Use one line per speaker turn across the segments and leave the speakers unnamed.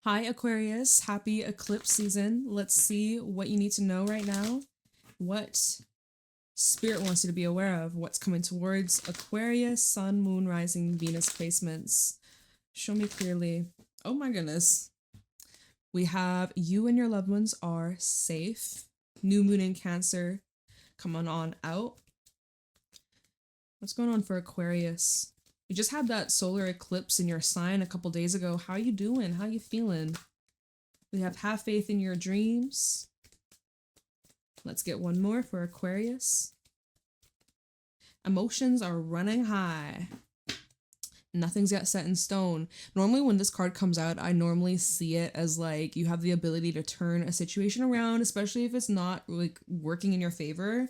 Hi, Aquarius. Happy eclipse season. Let's see what you need to know right now. What Spirit wants you to be aware of. What's coming towards Aquarius, Sun, Moon, Rising, Venus placements. Show me clearly. Oh my goodness. We have you and your loved ones are safe. New Moon in Cancer. Come on out. What's going on for Aquarius? You just had that solar eclipse in your sign a couple days ago. How you doing? How you feeling? We have faith in your dreams. Let's get one more for Aquarius. Emotions are running high. Nothing's yet set in stone. Normally when this card comes out, I normally see it as like you have the ability to turn a situation around, especially if it's not like working in your favor.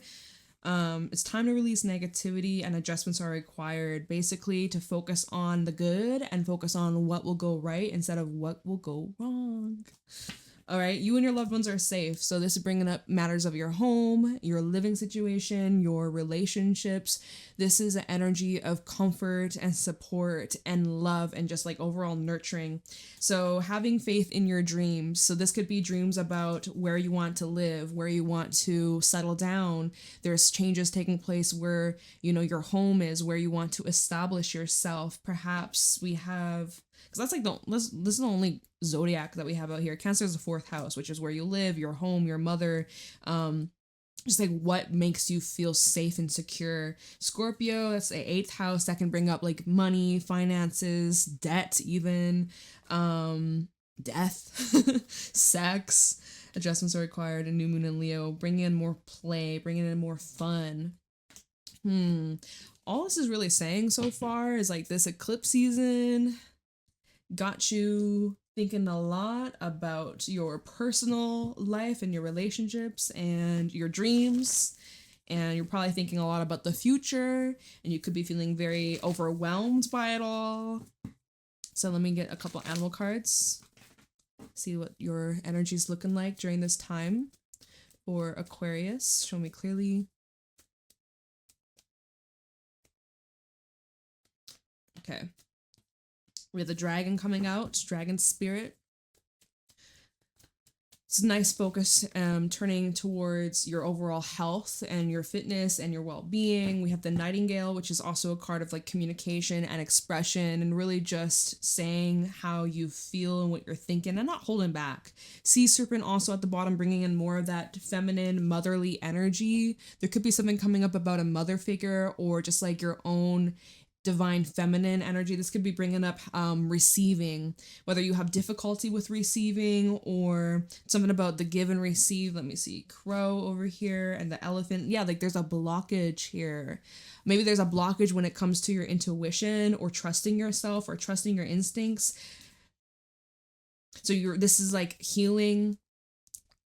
It's time to release negativity and adjustments are required, basically to focus on the good and focus on what will go right instead of what will go wrong. All right, you and your loved ones are safe. So this is bringing up matters of your home, your living situation, your relationships. This is an energy of comfort and support and love and just like overall nurturing. So having faith in your dreams. So this could be dreams about where you want to live, where you want to settle down. There's changes taking place where, you know, your home is, where you want to establish yourself. Perhaps we have, because that's like this is the only zodiac that we have out here. Cancer is the fourth house, which is where you live, your home, your mother, just like what makes you feel safe and secure. Scorpio, that's the eighth house. That can bring up like money, finances, debt, even death, sex. Adjustments are required. A new moon in Leo, bringing in more play, bringing in more fun. All this is really saying so far is like this eclipse season got you thinking a lot about your personal life and your relationships and your dreams. And you're probably thinking a lot about the future, and you could be feeling very overwhelmed by it all. So let me get a couple animal cards. See what your energy is looking like during this time for Aquarius. Show me clearly. Okay. We have the dragon coming out, dragon spirit. It's a nice focus, turning towards your overall health and your fitness and your well-being. We have the nightingale, which is also a card of like communication and expression and really just saying how you feel and what you're thinking and not holding back. Sea serpent also at the bottom, bringing in more of that feminine, motherly energy. There could be something coming up about a mother figure or just like your own divine feminine energy. This could be bringing up receiving, whether you have difficulty with receiving or something about the give and receive. Let me see, crow over here and the elephant. Yeah, like there's a blockage here. Maybe there's a blockage when it comes to your intuition or trusting yourself or trusting your instincts. So this is like healing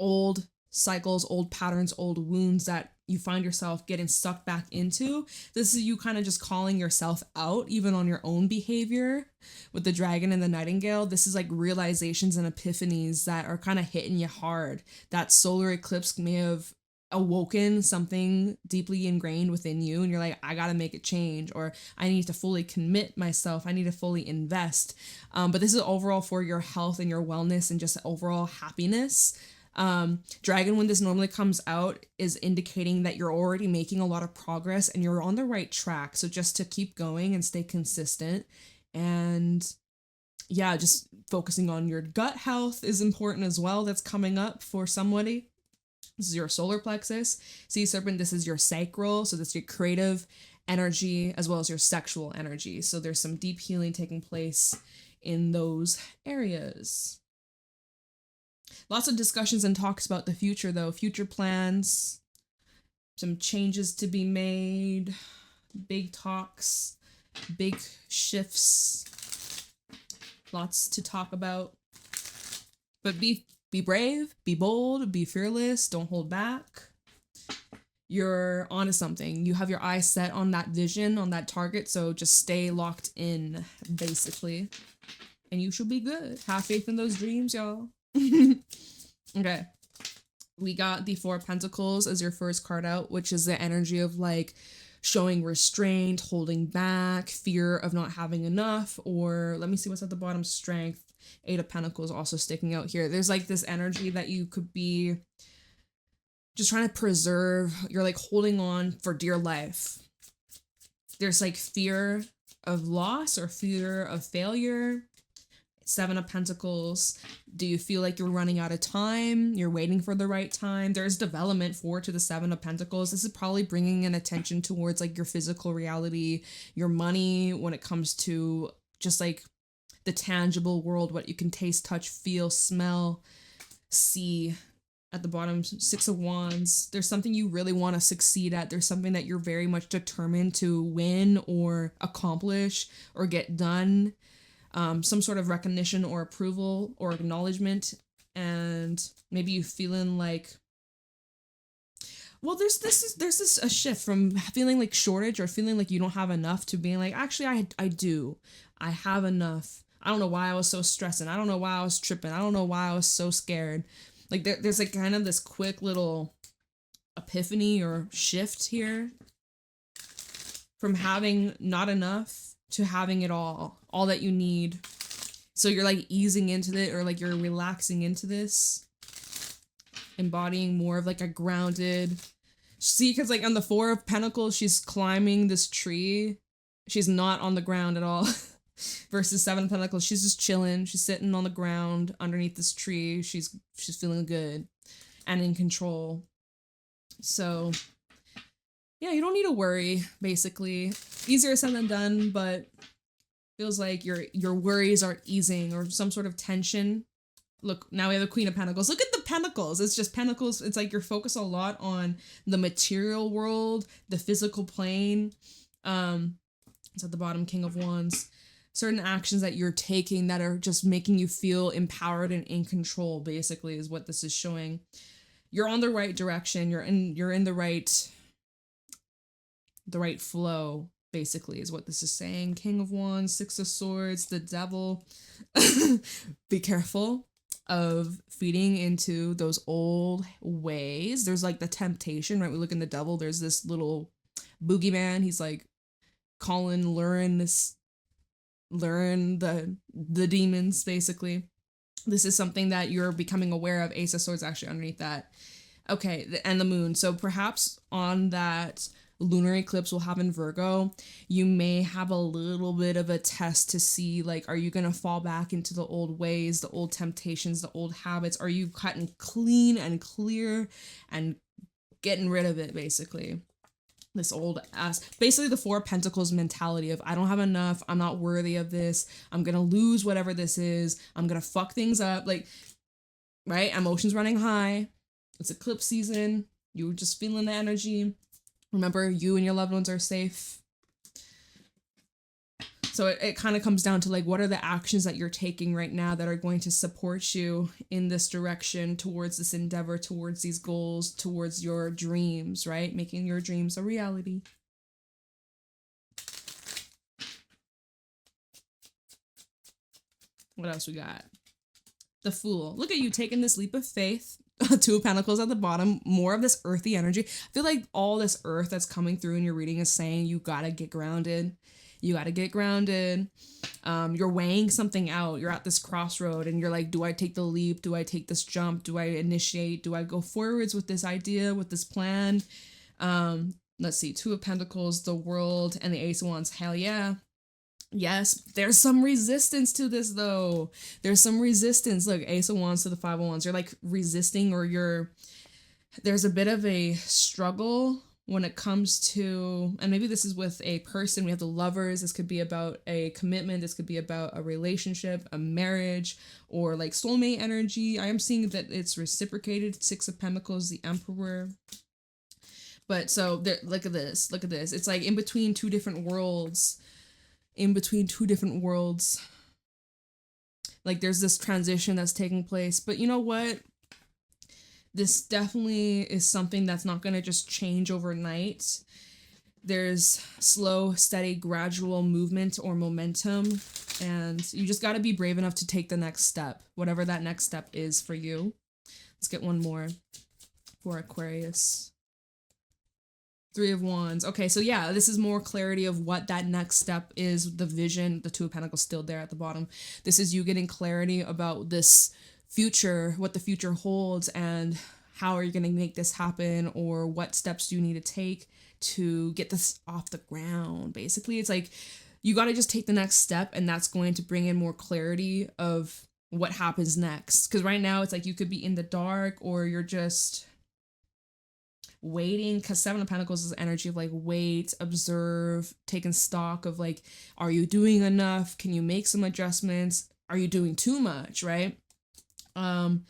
old cycles, old patterns, old wounds that you find yourself getting sucked back into. This is you kind of just calling yourself out even on your own behavior with the dragon and the nightingale. This is like realizations and epiphanies that are kind of hitting you hard. That solar eclipse may have awoken something deeply ingrained within you and you're like, I gotta make a change, or I need to fully commit myself, I need to fully invest. But this is overall for your health and your wellness and just overall happiness. Dragon, when this normally comes out, is indicating that you're already making a lot of progress and you're on the right track. So just to keep going and stay consistent. And yeah, just focusing on your gut health is important as well. That's coming up for somebody. This is your solar plexus. Sea serpent, this is your sacral. So this is your creative energy as well as your sexual energy. So there's some deep healing taking place in those areas. Lots of discussions and talks about the future, though. Future plans, some changes to be made, big talks, big shifts. Lots to talk about. But be brave, be bold, be fearless, don't hold back. You're onto something. You have your eyes set on that vision, on that target, so just stay locked in, basically. And you should be good. Have faith in those dreams, y'all. Okay, we got the Four of Pentacles as your first card out, which is the energy of like showing restraint, holding back, fear of not having enough, or let me see what's at the bottom, strength. Eight of Pentacles also sticking out here. There's like this energy that you could be just trying to preserve. You're like holding on for dear life. There's like fear of loss or fear of failure. Seven of Pentacles. Do you feel like you're running out of time? You're waiting for the right time. There's development to the Seven of Pentacles. This is probably bringing an attention towards like your physical reality, your money, when it comes to just like the tangible world, what you can taste, touch, feel, smell, see. At the bottom, Six of Wands. There's something you really want to succeed at. There's something that you're very much determined to win or accomplish or get done. Some sort of recognition or approval or acknowledgement. And maybe you feeling like, well, there's this a shift from feeling like shortage or feeling like you don't have enough to being like, actually, I do. I have enough. I don't know why I was so stressing. I don't know why I was tripping. I don't know why I was so scared. Like there's like kind of this quick little epiphany or shift here from having not enough to having it all that you need. So you're like easing into it, or like you're relaxing into this, embodying more of like a grounded, see, because like on the Four of Pentacles, she's climbing this tree. She's not on the ground at all. Versus Seven of Pentacles, she's just chilling. She's sitting on the ground underneath this tree. She's feeling good and in control. So yeah, you don't need to worry, basically. Easier said than done, but feels like your worries are easing, or some sort of tension. Look, now we have the Queen of Pentacles. Look at the Pentacles. It's just Pentacles. It's like you're focused a lot on the material world, the physical plane. It's at the bottom, King of Wands. Certain actions that you're taking that are just making you feel empowered and in control, basically, is what this is showing. You're on the right direction. You're in the right flow, basically, is what this is saying. King of Wands, Six of Swords, the Devil. Be careful of feeding into those old ways. There's like the temptation, right? We look in the Devil, there's this little boogeyman. He's like luring the demons, basically. This is something that you're becoming aware of. Ace of Swords actually underneath that. Okay, and the Moon. So perhaps on that lunar eclipse we'll have in Virgo, you may have a little bit of a test to see, like, are you going to fall back into the old ways, the old temptations, the old habits? Are you cutting clean and clear and getting rid of it, basically? This old ass, basically the Four of Pentacles mentality of, I don't have enough, I'm not worthy of this, I'm gonna lose whatever this is, I'm gonna fuck things up, like, right? Emotions running high. It's eclipse season. You're just feeling the energy. Remember, you and your loved ones are safe. So it kind of comes down to like, what are the actions that you're taking right now that are going to support you in this direction, towards this endeavor, towards these goals, towards your dreams, right? Making your dreams a reality. What else we got? The Fool. Look at you taking this leap of faith. Two of Pentacles at the bottom. More of this earthy energy. I feel like all this earth that's coming through in your reading is saying you gotta get grounded. You got to get grounded. You're weighing something out. You're at this crossroad and you're like, do I take the leap? Do I take this jump? Do I initiate? Do I go forwards with this idea, with this plan? Let's see. Two of Pentacles, the World, and the Ace of Wands. Hell yeah. Yes, there's some resistance to this though. There's some resistance. Look, Ace of Wands to the Five of Wands. You're like resisting, or there's a bit of a struggle when it comes to, and maybe this is with a person. We have the Lovers. This could be about a commitment. This could be about a relationship, a marriage, or like soulmate energy. I am seeing that it's reciprocated. Six of Pentacles, the Emperor. But so there, look at this. Look at this. It's like in between two different worlds. Like there's this transition that's taking place. But you know what? This definitely is something that's not going to just change overnight. There's slow, steady, gradual movement or momentum. And you just got to be brave enough to take the next step, whatever that next step is for you. Let's get one more for Aquarius. Three of Wands. Okay, so yeah, this is more clarity of what that next step is, the vision, the Two of Pentacles still there at the bottom. This is you getting clarity about this future, what the future holds, and how are you going to make this happen, or what steps do you need to take to get this off the ground. Basically, it's like you got to just take the next step, and that's going to bring in more clarity of what happens next. Because right now it's like you could be in the dark, or you're just waiting, because Seven of Pentacles is energy of like wait, observe, taking stock of like, are you doing enough? Can you make some adjustments? Are you doing too much, right? But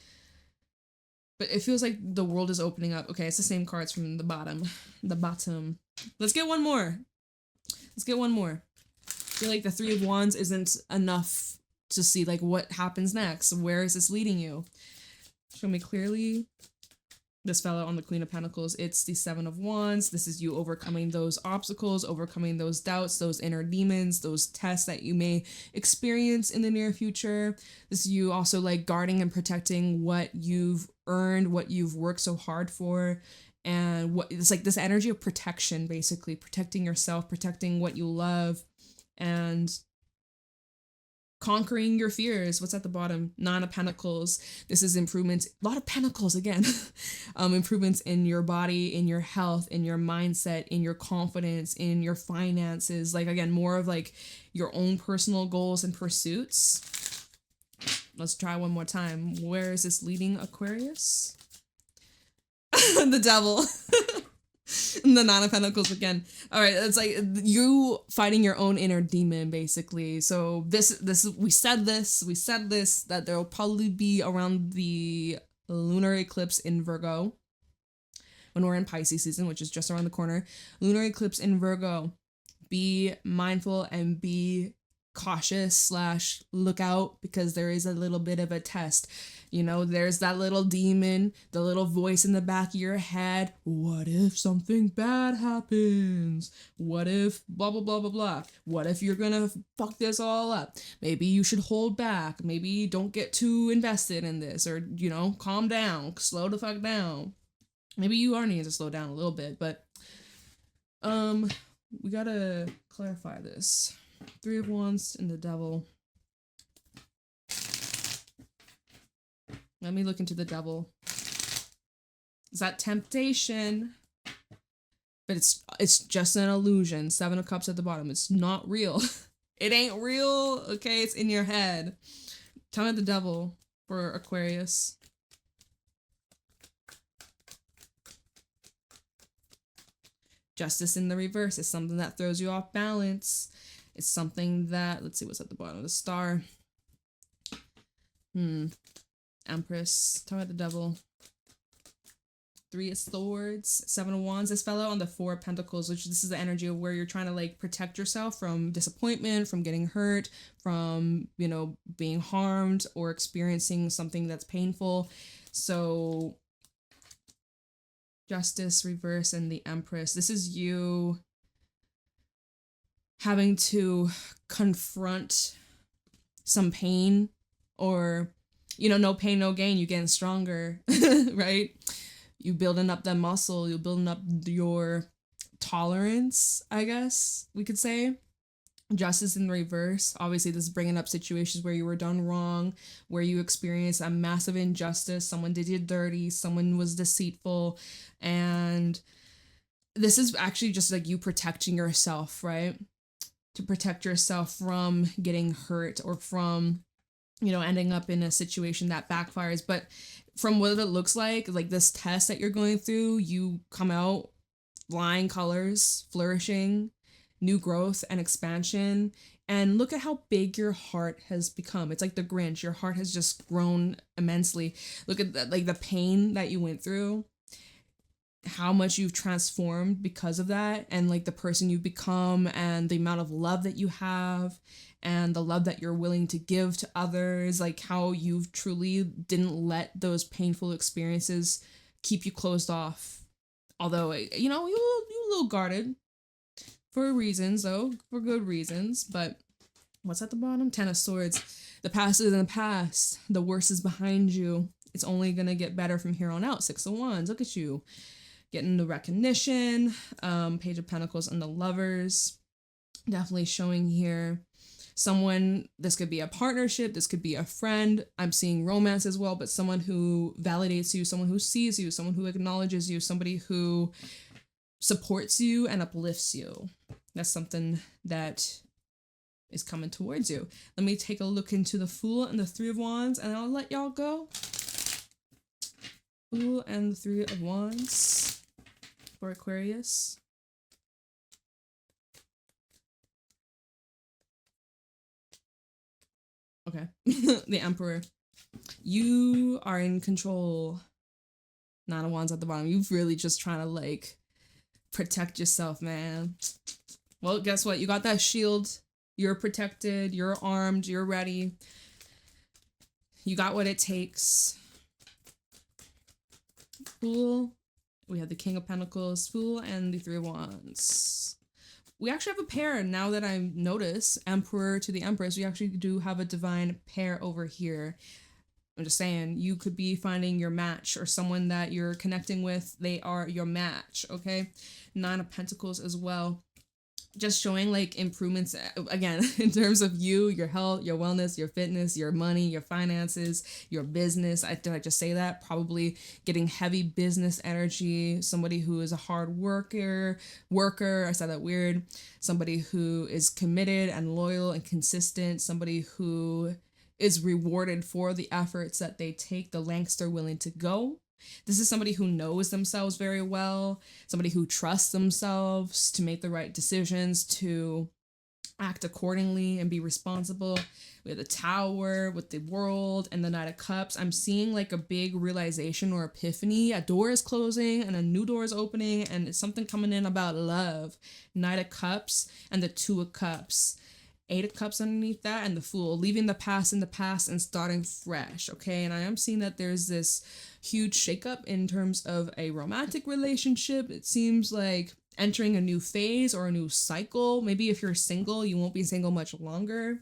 it feels like the world is opening up. Okay, it's the same cards from the bottom. Let's get one more. I feel like the Three of Wands isn't enough to see like what happens next. Where is this leading you? Show me clearly. This fellow on the Queen of Pentacles, it's the Seven of Wands. This is you overcoming those obstacles, overcoming those doubts, those inner demons, those tests that you may experience in the near future. This is you also like guarding and protecting what you've earned, what you've worked so hard for. And what it's like this energy of protection, basically protecting yourself, protecting what you love, and conquering your fears. What's at the bottom? Nine of Pentacles. This is improvements. A lot of pentacles again. Improvements in your body, in your health, in your mindset, in your confidence, in your finances. Like again, more of like your own personal goals and pursuits. Let's try one more time. Where is this leading, Aquarius? The Devil. The Nine of Pentacles again. All right, it's like you fighting your own inner demon, basically. So this we said this that there'll probably be around the lunar eclipse in Virgo when we're in Pisces season, which is just around the corner. Lunar eclipse in Virgo. Be mindful and be cautious / look out, because there is a little bit of a test. You know, there's that little demon, the little voice in the back of your head. What if something bad happens? What if blah, blah, blah, blah, blah? What if you're gonna fuck this all up? Maybe you should hold back. Maybe don't get too invested in this, or, you know, calm down, slow the fuck down. Maybe you are needing to slow down a little bit, but we gotta clarify this. Three of Wands and the Devil. Let me look into the Devil. Is that temptation? But it's just an illusion. Seven of Cups at the bottom. It's not real. It ain't real. Okay, it's in your head. Tell me the Devil for Aquarius. Justice in the reverse is something that throws you off balance. It's something that, let's see what's at the bottom of the Star. Empress. Tell me the Devil. Three of Swords. Seven of Wands. This fellow on the Four of Pentacles, which this is the energy of where you're trying to like protect yourself from disappointment, from getting hurt, from, you know, being harmed or experiencing something that's painful. So Justice, reverse, and the Empress. This is you having to confront some pain, or, you know, no pain, no gain. You're getting stronger, right? You building up that muscle. You're building up your tolerance, I guess we could say. Justice in reverse. Obviously, this is bringing up situations where you were done wrong, where you experienced a massive injustice. Someone did you dirty. Someone was deceitful. And this is actually just like you protecting yourself, right? To protect yourself from getting hurt, or from, you know, ending up in a situation that backfires. But from what it looks like this test that you're going through, you come out flying colors, flourishing, new growth and expansion. And look at how big your heart has become. It's like the Grinch. Your heart has just grown immensely. Look at that, like the pain that you went through, how much you've transformed because of that, and like the person you've become, and the amount of love that you have, and the love that you're willing to give to others, like how you've truly didn't let those painful experiences keep you closed off. Although, you know, you're a little guarded for reasons, though, for good reasons. But what's at the bottom? Ten of Swords. The past is in the past. The worst is behind you. It's only gonna get better from here on out. Six of Wands. Look at you. getting the recognition. Page of Pentacles and the Lovers. Definitely showing here someone, this could be a partnership, this could be a friend. I'm seeing romance as well, but someone who validates you, someone who sees you, someone who acknowledges you, somebody who supports you and uplifts you. That's something that is coming towards you. Let me take a look into the Fool and the Three of Wands, and I'll let y'all go. Fool and the Three of Wands for Aquarius. Okay. The Emperor. You are in control. Nine of Wands at the bottom. You've really just trying to like protect yourself, man. Well, guess what? You got that shield. You're protected. You're armed. You're ready. You got what it takes. Fool. We have the King of Pentacles, Fool, and the Three of Wands. We actually have a pair now that I notice. Emperor to the Empress. We actually do have a divine pair over here. I'm just saying, you could be finding your match or someone that you're connecting with. They are your match, okay? Nine of Pentacles as well. Just showing like improvements, again, in terms of you, your health, your wellness, your fitness, your money, your finances, your business. Did I just say that? Probably getting heavy business energy. Somebody who is a hard worker. I said that weird. Somebody who is committed and loyal and consistent. Somebody who is rewarded for the efforts that they take, the lengths they're willing to go. This is somebody who knows themselves very well, somebody who trusts themselves to make the right decisions, to act accordingly and be responsible. We have the Tower with the World and the Knight of Cups. I'm seeing like a big realization or epiphany. A door is closing and a new door is opening, and it's something coming in about love. Knight of Cups and the Two of Cups. Eight of Cups underneath that, and the Fool, leaving the past in the past and starting fresh, okay? And I am seeing that there's this huge shakeup in terms of a romantic relationship. It seems like entering a new phase or a new cycle. Maybe if you're single, you won't be single much longer.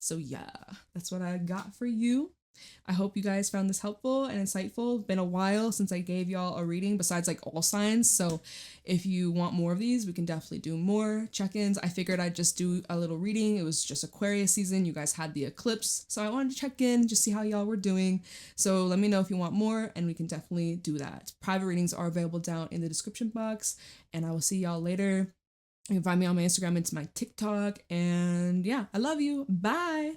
So yeah, that's what I got for you. I hope you guys found this helpful and insightful. It's been a while since I gave y'all a reading besides like all signs. So if you want more of these, we can definitely do more check-ins. I figured I'd just do a little reading. It was just Aquarius season. You guys had the eclipse. So I wanted to check in, just see how y'all were doing. So let me know if you want more and we can definitely do that. Private readings are available down in the description box, and I will see y'all later. You can find me on my Instagram. It's my TikTok. And yeah, I love you. Bye.